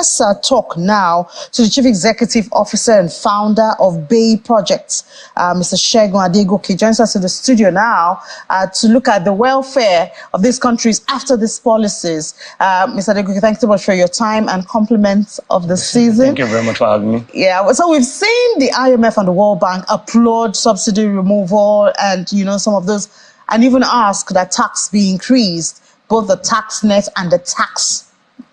Let's talk now to the Chief Executive Officer and founder of Baay Projects, Mr. Segun Adegoke. Joins us in the studio now to look at the welfare of these countries after these policies. Mr. Adegoke, thanks so much for your time and compliments of the season. Thank you very much for having me. Yeah, so we've seen the IMF and the World Bank applaud subsidy removal and, some of those, and even ask that tax be increased, both the tax net and the tax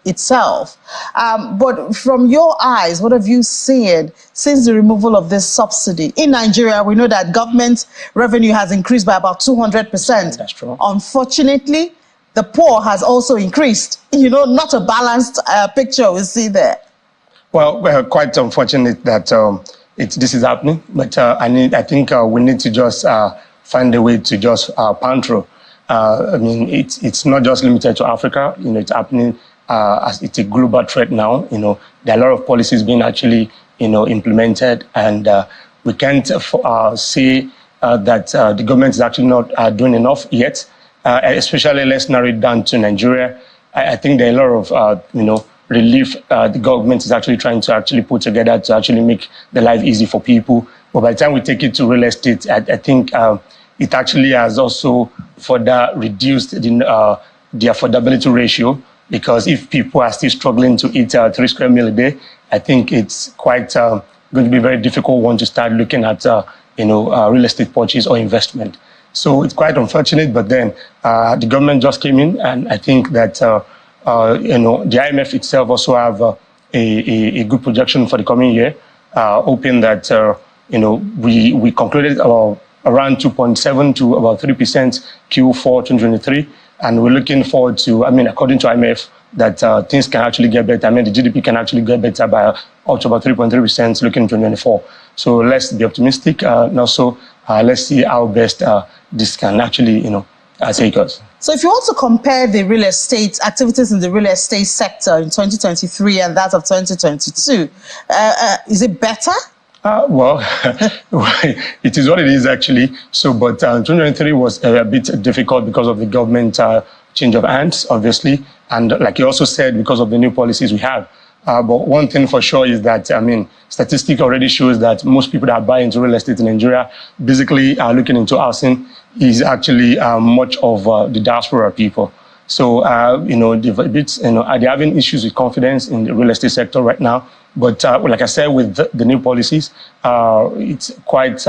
itself. But from your eyes, what have you seen since the removal of this subsidy? In Nigeria, we know that government revenue has increased by about 200%. That's true. Unfortunately, the poor has also increased. Not a balanced picture we see there. Well, we're quite unfortunate that this is happening, but I think we need to just find a way to just pound through. It's not just limited to Africa. It's happening as it's a global threat now. There are a lot of policies being actually, implemented, and we can't say that the government is actually not doing enough yet. Especially, let's narrow it down to Nigeria. I think there are a lot of, relief the government is actually trying to put together to actually make the life easy for people. But by the time we take it to real estate, I think it actually has also further reduced the affordability ratio. Because if people are still struggling to eat 3 square meals a day, I think it's quite going to be very difficult one to start looking at, real estate purchase or investment. So it's quite unfortunate, but then the government just came in, and I think that, the IMF itself also have a good projection for the coming year, hoping that, we concluded around 2.7 to about 3% Q4 2023. And we're looking forward to, according to IMF, that things can actually get better. The GDP can actually get better by up to about 3.3% looking in 2024. So let's be optimistic. And also, let's see how best this can actually, take us. So if you want to compare the real estate activities in the real estate sector in 2023 and that of 2022, is it better? Well, it is what it is actually. So, but 2023 was a bit difficult because of the government change of hands, obviously. And like you also said, because of the new policies we have. But one thing for sure is that, statistics already shows that most people that buy into real estate in Nigeria basically are looking into housing is actually much of the diaspora people. So, they're having issues with confidence in the real estate sector right now. But like I said, with the new policies, it's quite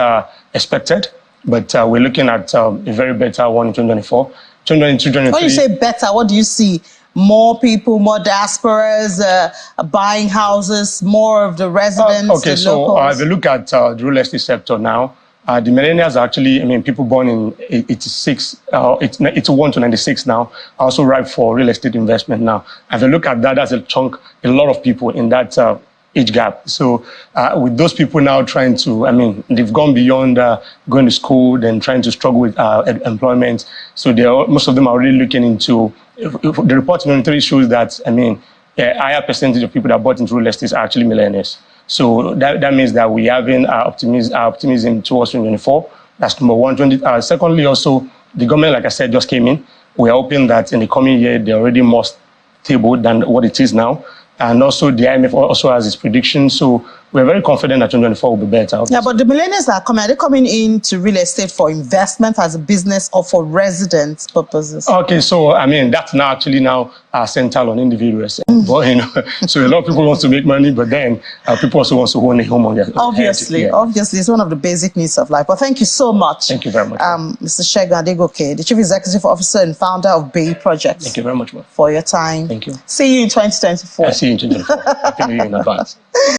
expected. But we're looking at a very better one in 2024. 2022, 2023. When you say better, what do you see? More people, more diasporas buying houses, more of the residents? Okay, so if you look at the real estate sector now, the millennials are actually, people born in 81 to 96 now, are also ripe for real estate investment now. If you look at that, that's a chunk, a lot of people in that age gap. So with those people now trying to, they've gone beyond going to school, then trying to struggle with employment. So most of them are really looking into, the report in 2023 shows that, a higher percentage of people that bought into real estate are actually millennials. So that means that we're having optimism towards 2024. That's number one. Secondly, also, the government, like I said, just came in. We're hoping that in the coming year, they're already more stable than what it is now. And also, the IMF also has its prediction. So we're very confident that 2024 will be better. Obviously. Yeah, but the millennials are they coming into real estate for investment as a business or for residence purposes? Okay, so that's now actually central on individuals. But so a lot of people want to make money, but then people also want to own a home on their obviously, it's one of the basic needs of life. But thank you so much. Thank you very much. Mr. Segun Adegoke, the Chief Executive Officer and founder of Baay Projects. Thank you very much for your time. Thank you. See you in 2024. I see you in 2024. Happy New Year in advance.